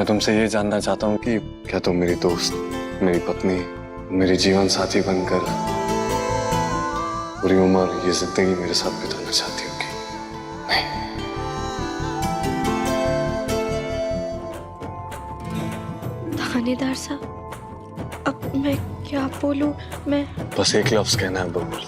तुमसे ये जानना चाहता हूँ कि क्या तुम मेरी दोस्त, मेरी पत्नी, मेरी जीवन साथी बनकर पूरी उम्र ये जिंदगी मेरे साथ बिताना चाहती हो कि नहीं? थानेदार साहब, अब मैं क्या बोलूं? मैं बस एक लफ्ज कहना है बुलबुल।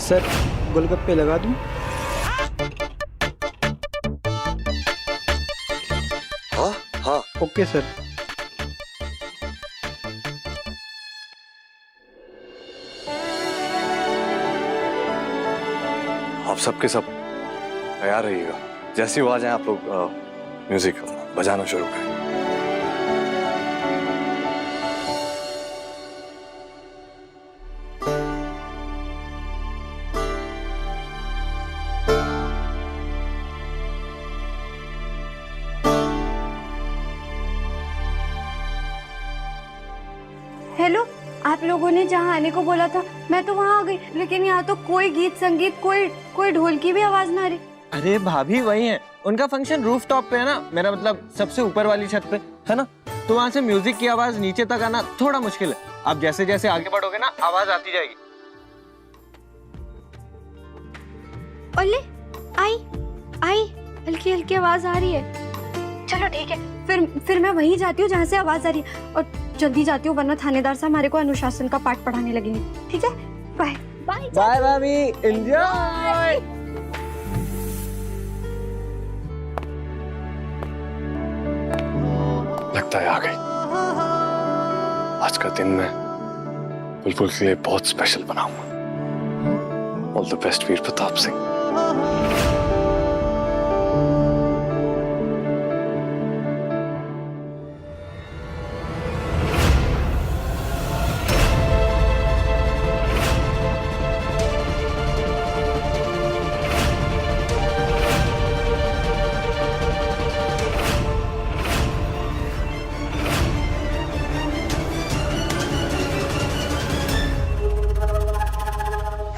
सर, गोलगप्पे लगा दूं? हाँ हाँ। Okay sir. आप सबके सब तैयार रहिएगा। जैसी आवाज है आप लोग म्यूजिक बजाना शुरू करें। हेलो, आप लोगों ने जहाँ आने को बोला था मैं तो वहाँ आ गई, लेकिन यहाँ तो कोई गीत संगीत, कोई ढोल की भी आवाज ना आ रही। अरे भाभी वही है, उनका फंक्शन रूफ टॉप पे है ना, मेरा मतलब सबसे ऊपर वाली छत पे है ना, तो वहाँ से म्यूजिक की आवाज नीचे तक आना थोड़ा मुश्किल है। आप जैसे जैसे आगे बढ़ोगे ना आवाज आती जाएगी। ओले, आई हल्की हल्की आवाज आ रही है। चलो ठीक है, फिर मैं वहीं जाती हूँ जहाँ से आवाज आ रही है, और जल्दी जाती हूँ वरना थानेदार साहब हमारे को अनुशासन का पाठ पढ़ाने लगेंगे। ठीक है, बाय बाय बाय भाभी, एंजॉय। लगता है आ गई। आज का दिन मैं बुलबुल के लिए बहुत स्पेशल बनाऊंगा। ऑल द बेस्ट वीर प्रताप सिंह।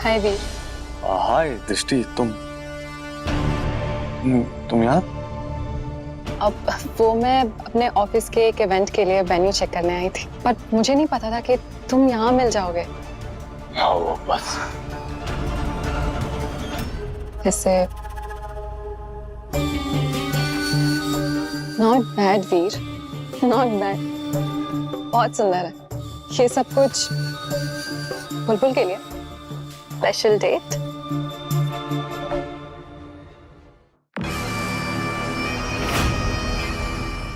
हाय वीर। हाय दृष्टि, तुम यहाँ? अब वो मैं अपने ऑफिस के एक इवेंट के लिए वेन्यू चेक करने आई थी, पर मुझे नहीं पता था कि तुम यहाँ मिल जाओगे। आओ बस। इससे not bad Veer, not bad, बहुत सुंदर है। ये सब कुछ बुलबुल के लिए स्पेशल डेट।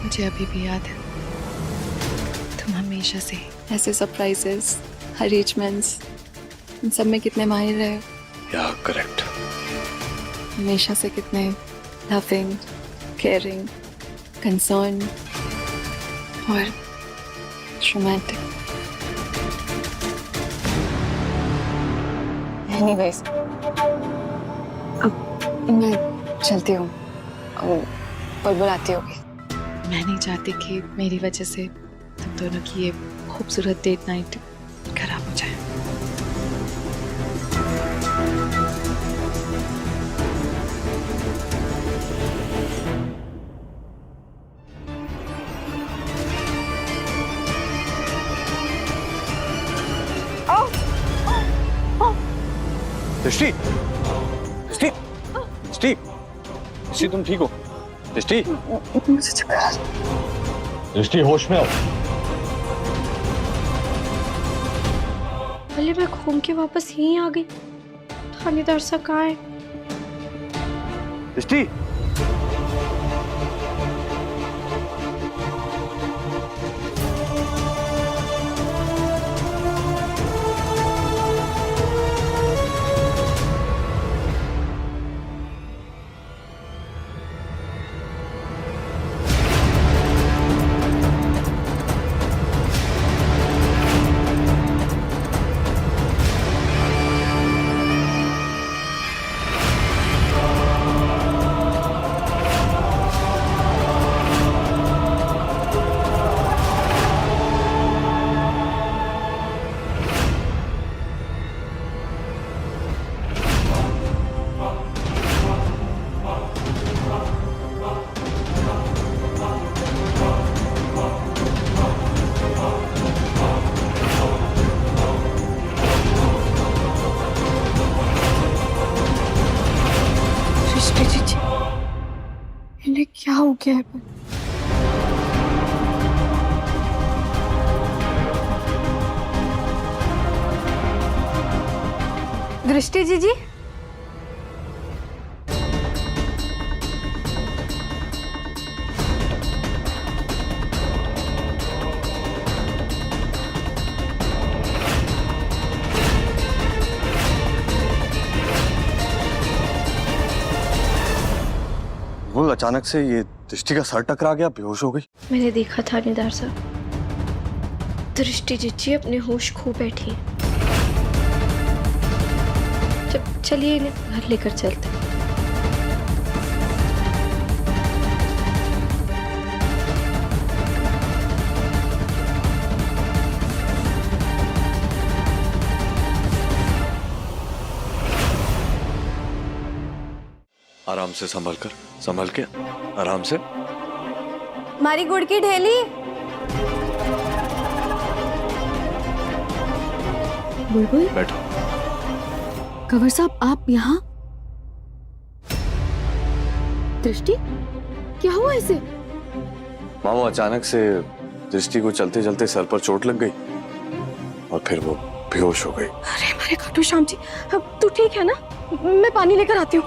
मुझे अभी भी याद है, तुम हमेशा से ऐसे सरप्राइजेस, अरेंजमेंट्स, इन सब में कितने माहिर रहे हो। या करेक्ट। हमेशा से कितने लविंग, केयरिंग, कंसर्न और रोमांटिक। एनीवेज, अब मैं चलती हूँ, बुलबुल आती होगी। मैं नहीं चाहती कि मेरी वजह से तुम दोनों की ये खूबसूरत डेट नाइट खराब हो जाए। दृष्टि, दृष्टि, दृष्टि, दृष्टि तुम ठीक हो? दृष्टि, दृष्टि होश में आओ। अरे मैं घूम के वापस यहीं आ गई। थानेदार साहब कहाँ है? दृष्टि, इन्हें क्या हो गया है? दृष्टि जी वो अचानक से ये दृष्टि का सर टकरा गया, बेहोश हो गई। मैंने देखा थानेदार साहब, दृष्टि जी अपने होश खो बैठी है। चलिए इन्हें घर लेकर चलते हैं। आराम से, संभल के, आराम से। मारी गुड़ की ढेली। बुलबुल, बैठो। कंवर साहब आप यहाँ? दृष्टि, क्या हुआ इसे? माँ वो अचानक से दृष्टि को चलते चलते सर पर चोट लग गई और फिर वो बेहोश हो गई। अरे हमारे खाटू श्याम जी, अब तू ठीक है ना? मैं पानी लेकर आती हूँ।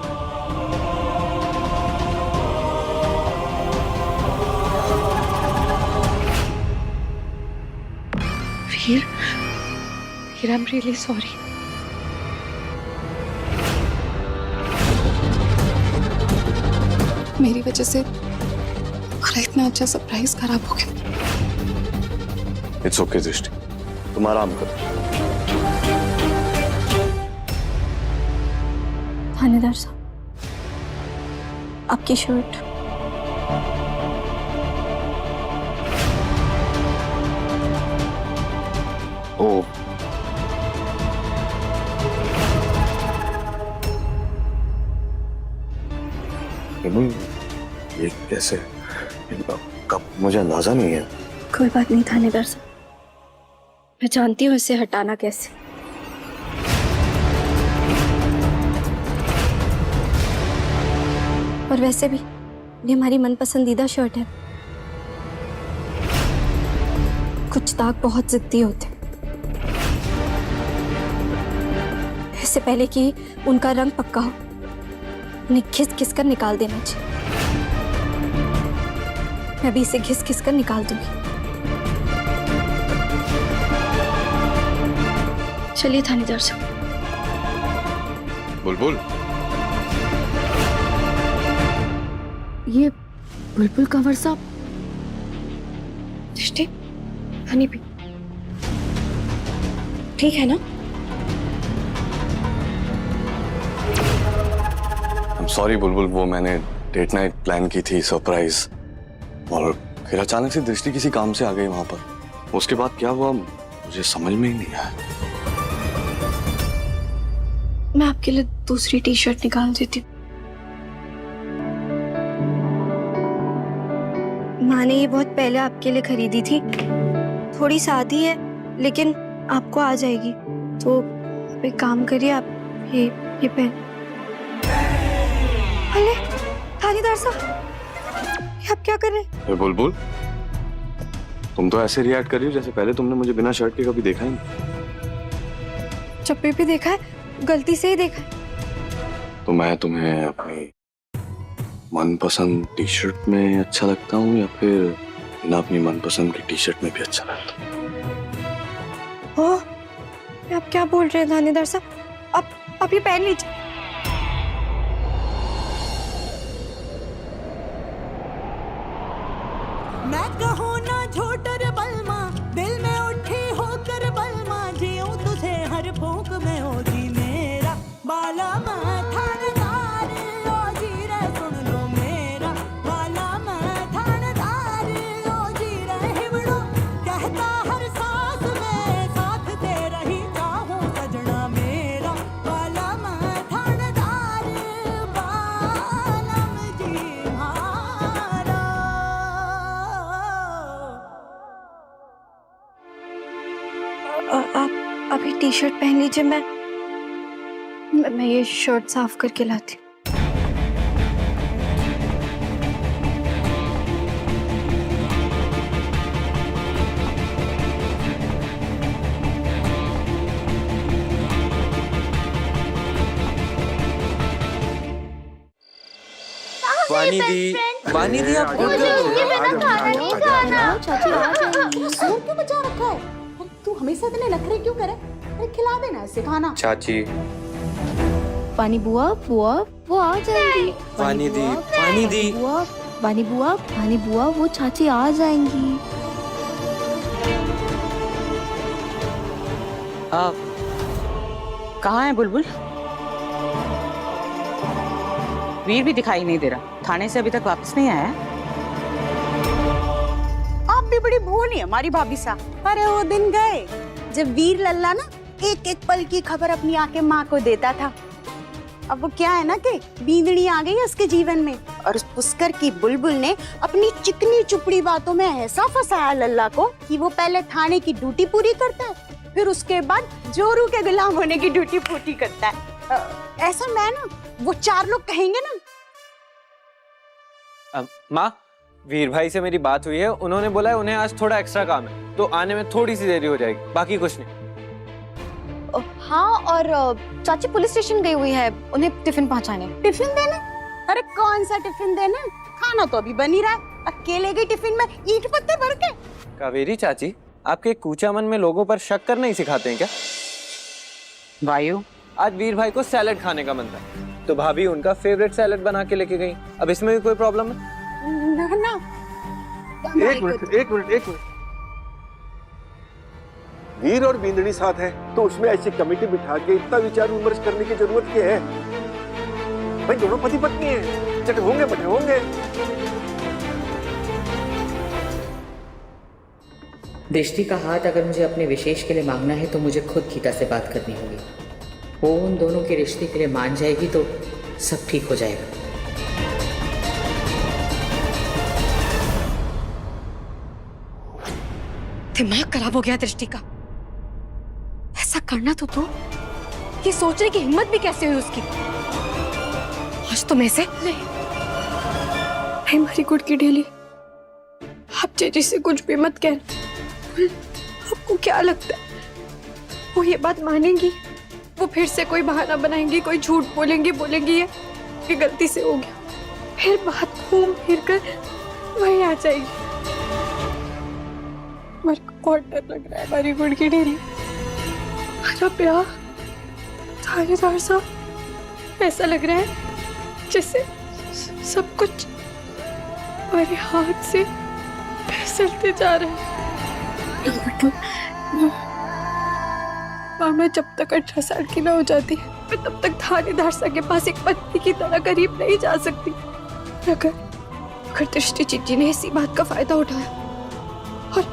वीर, आई एम रियली सॉरी। मेरी वजह से हमारा इतना अच्छा सरप्राइज खराब हो गया। इट्स ओके दृष्टि, तुम आराम करो। थानेदार साहब, आपकी शर्ट। ओ ये कैसे? कब? मुझे अंदाजा नहीं है। कोई बात नहीं थानेदार साहब, मैं जानती हूँ इसे हटाना कैसे। और वैसे भी ये हमारी मनपसंदीदा शर्ट है। कुछ दाग बहुत जिद्दी होते हैं। इससे पहले कि उनका रंग पक्का हो, उन्हें घिस घिस कर निकाल देना चाहिए। मैं भी इसे घिस घिस कर निकाल दूंगी। चलिए थानेदार साहब। बुलबुल, ये बुलबुल कंवर साहब। दृष्टि, हनी पी। ठीक है ना? सॉरी बुलबुल, वो मैंने डेट नाइट प्लान की थी, सरप्राइज, और फिर अचानक से दृष्टि किसी काम से आ गई वहां पर। उसके बाद क्या हुआ मुझे समझ में ही नहीं आया। मैं आपके लिए दूसरी टी शर्ट निकाल देती हूँ। माँ ने ये बहुत पहले आपके लिए खरीदी थी। थोड़ी सादी है लेकिन आपको आ जाएगी। तो एक काम करिए, आप ये ये पेन। अरे थानेदार साहब, ये आप क्या कर रहे हैं? बुलबुल, तुम तो ऐसे रिएक्ट कर रही हो जैसे पहले तुमने मुझे बिना शर्ट के कभी देखा ही नहीं। जब भी देखा है, गलती से ही देखा है। तो मैं तुम्हें अपनी मनपसंद टी शर्ट में अच्छा लगता हूँ या फिर बिना अपनी मनपसंद की टी शर्ट में भी अच्छा लगता हूँ? ओह, आप क्या बोल रहे हैं थानेदार साहब? आप ये पहन लीजिए। मैं कहूँ ना झूठ रे बलमा, दिल में उठी होकर बलमा, जियूं तुझे हर फूंक में हो जी मेरा बाला मैं थानेदार, ओ जी रे सुन लो मेरा बाला मैं थानेदार, ओ जी रे हिवड़ो, कहता हर सांस में साथ तेरा ही चाहूं सजना मेरा बाला मैं थानेदार, बालम जी मारा। आप अभी टी शर्ट पहन लीजिए, मैं ये शर्ट साफ करके लाती हूँ। वानी दी आप फोन क्यों बचा रखा है? तू हमेशा इतने नखरे क्यों करे? अरे खिला देना इसे खाना। चाची, वानी बुआ बुआ वो आ जाएंगी। वानी दी बुआ, वानी बुआ वो चाची आ जाएंगी। आप कहाँ है बुलबुल? वीर भी दिखाई नहीं दे रहा, थाने से अभी तक वापस नहीं आया। आप भी बड़ी भोली है हमारी भाभी साहब। अरे वो दिन गए जब वीर लल्ला ना एक एक पल की खबर अपनी आके माँ को देता था। अब वो क्या है ना कि बींदड़ी आ गई है उसके जीवन में, और उस पुष्कर की बुलबुल ने अपनी चिकनी चुपड़ी बातों में ऐसा फंसाया लल्ला को कि वो पहले थाने की ड्यूटी पूरी करता है, फिर उसके बाद जोरू के गुलाम होने की ड्यूटी पूरी करता है। ऐसा मैं ना वो चार लोग कहेंगे ना। माँ, वीर भाई से मेरी बात हुई है, उन्होंने बोला है उन्हें आज थोड़ा एक्स्ट्रा काम है, तो आने में थोड़ी सी देरी हो जाएगी, बाकी कुछ नहीं। हाँ, और चाची पुलिस स्टेशन गई हुई है उन्हें टिफिन पहुंचाने। टिफिन देना? अरे कौन सा टिफिन देना? खाना तो अभी बन ही रहा है, अकेले के टिफिन में ईंट पत्ते भर के। कावेरी चाची, आपके कूचा मन में लोगों पर शक करना ही सिखाते हैं क्या? वायु, आज वीर भाई को सैलेड खाने का मन था, तो भाभी उनका फेवरेट सैलेड बना के लेके गई। अब इसमें भी कोई प्रॉब्लम है? ना, एक मिनट। वीर और बींदड़ी साथ है तो उसमें ऐसी कमेटी बिठा के इतना विचार विमर्श करने की जरूरत क्या है? भाई दोनों पति पत्नी हैं, चट होंगे बटे होंगे। दृष्टि का हाथ अगर मुझे अपने विशेष के लिए मांगना है तो मुझे खुद गीता से बात करनी होगी। वो उन दोनों के रिश्ते के लिए मान जाएगी तो सब ठीक हो जाएगा। दिमाग खराब हो गया दृष्टि का। ऐसा करना तो दो, ये सोचने की हिम्मत भी कैसे हुई उसकी। आज तुम ऐसे नहीं मारी गुड़ की ढेली। आप जेजी से कुछ भी मत कह। आपको क्या लगता है वो ये बात मानेंगी? वो फिर से कोई बहाना बनाएंगी, कोई झूठ बोलेंगी ये गलती से हो गया, फिर बात घूम फिर कर वही आ जाएगी। मेरे को बहुत डर लग रहा है हमारी गुड़ की ढेरी। हमारा प्यार थानेदार साहब, ऐसा लग रहा है जैसे सब कुछ हमारे हाथ से फिसलते जा रहा है। मैं जब तक 18 साल की ना हो जाती मैं तब तक थानेदार साहब के पास एक पत्नी की तरह करीब नहीं जा सकती। अगर दृष्टि चिट्टी ने इसी बात का फायदा उठाया और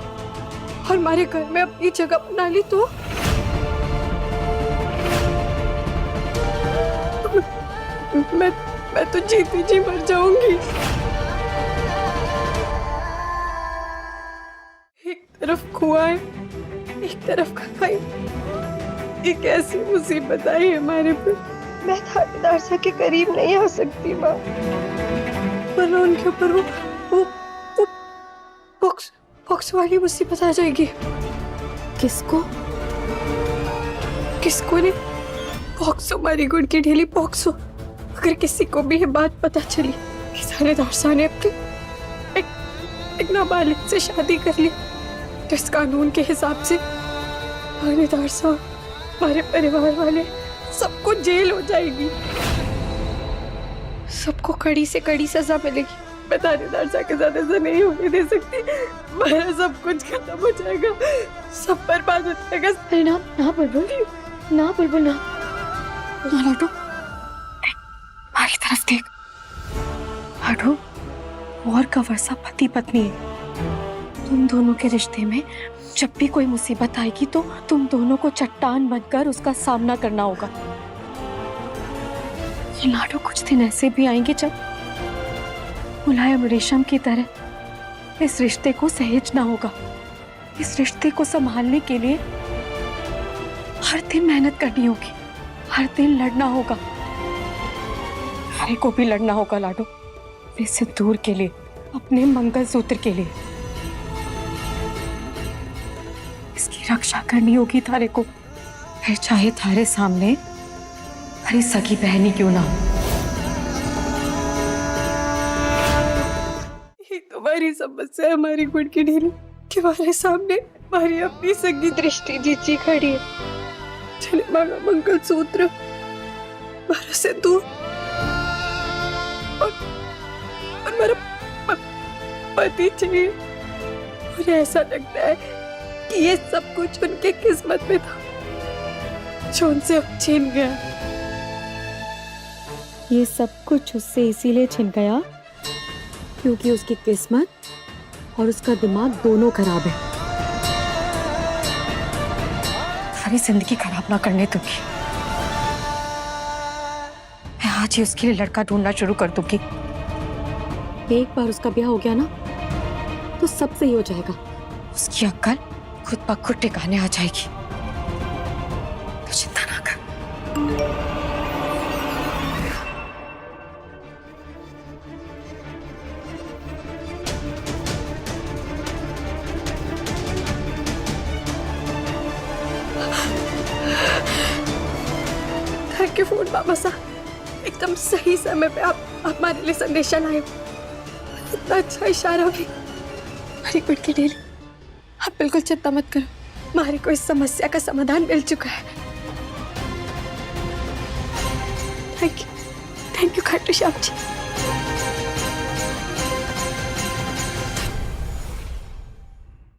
हमारे घर में अपनी जगह बना ली तो मैं तो जीती जी मर जाऊंगी। एक तरफ कुआं है, एक तरफ खाई। ये कैसी मुसीबत आई हमारे पर। मैं थानेदार साहब के करीब नहीं आ सकती माँ, वरना उनके ऊपर वो बॉक्स वाली मुसीबत आ जाएगी। किसको? किसको ने? बॉक्सो, मारी गुड़ की ढेली बॉक्सो। अगर किसी को भी ये बात पता चली कि थानेदार साहब ने अपनी एक नाबालिग से शादी कर ली, तो इस कानून के हिसाब से थानेदार साहब, हमारे परिवार वाले, सबको जेल हो जाएगी, सबको कड़ी से कड़ी सजा मिलेगी। मैं थानेदार साहब के साथ ऐसा नहीं होने दे सकती। मेरा सब कुछ खत्म हो जाएगा, सब बर्बाद हो जाएगा। अरे ना ना बुलबुल, ना बुलबुल, ना ना लाडो, हमारी तरफ देख। लाडो, वो और कवर्सा पति पत्नी है। तुम दोनों के रिश्ते में जब भी कोई मुसीबत आएगी तो तुम दोनों को चट्टान बनकर उसका सामना करना होगा। ये लाडो, कुछ दिन ऐसे भी आएंगे जब मुलायम रेशम की तरह इस रिश्ते को सहेजना होगा। इस रिश्ते को संभालने के लिए हर दिन मेहनत करनी होगी, हर दिन लड़ना होगा। हरे को भी लड़ना होगा लाडो, अपने सिंदूर के लिए, अपने मंगलसूत्र के लिए। इसकी रक्षा करनी होगी थारे को, फिर चाहे थारे सामने हरी सगी बहनी क्यों ना हो। ये तुम्हारी समस्या है हमारी गुड़ की ढेली, कि हमारे सामने हमारी अपनी सगी दृष्टि जीची खड़ी है। चले मांगा मंगलसूत्र, हमारा सिंदूर और मेरा पति चाहिए। मुझे ऐसा लगता है कि ये सब कुछ उनके किस्मत में था, जो उनसे अब छीन गया। ये सब कुछ उससे इसीलिए छिन गया क्योंकि उसकी किस्मत और उसका दिमाग दोनों खराब है। सारी जिंदगी खराब ना करने दूंगी। मैं आज ही उसके लिए लड़का ढूंढना शुरू कर दूंगी। एक बार उसका ब्याह हो गया ना तो सब सही हो जाएगा। उसकी अक्ल खुद ब खुद ठिकाने आ जाएगी। तो चिंता ना कर। थैंक यू फोन बाबा साहब, एकदम सही समय पे आप हमारे लिए संदेशा लाए। इतना अच्छा इशारा भी। हमारी गुड़ की ढेली, आप बिल्कुल चिंता मत करो, हमारी को इस समस्या का समाधान मिल चुका है। Thank you Khatu Shyam ji.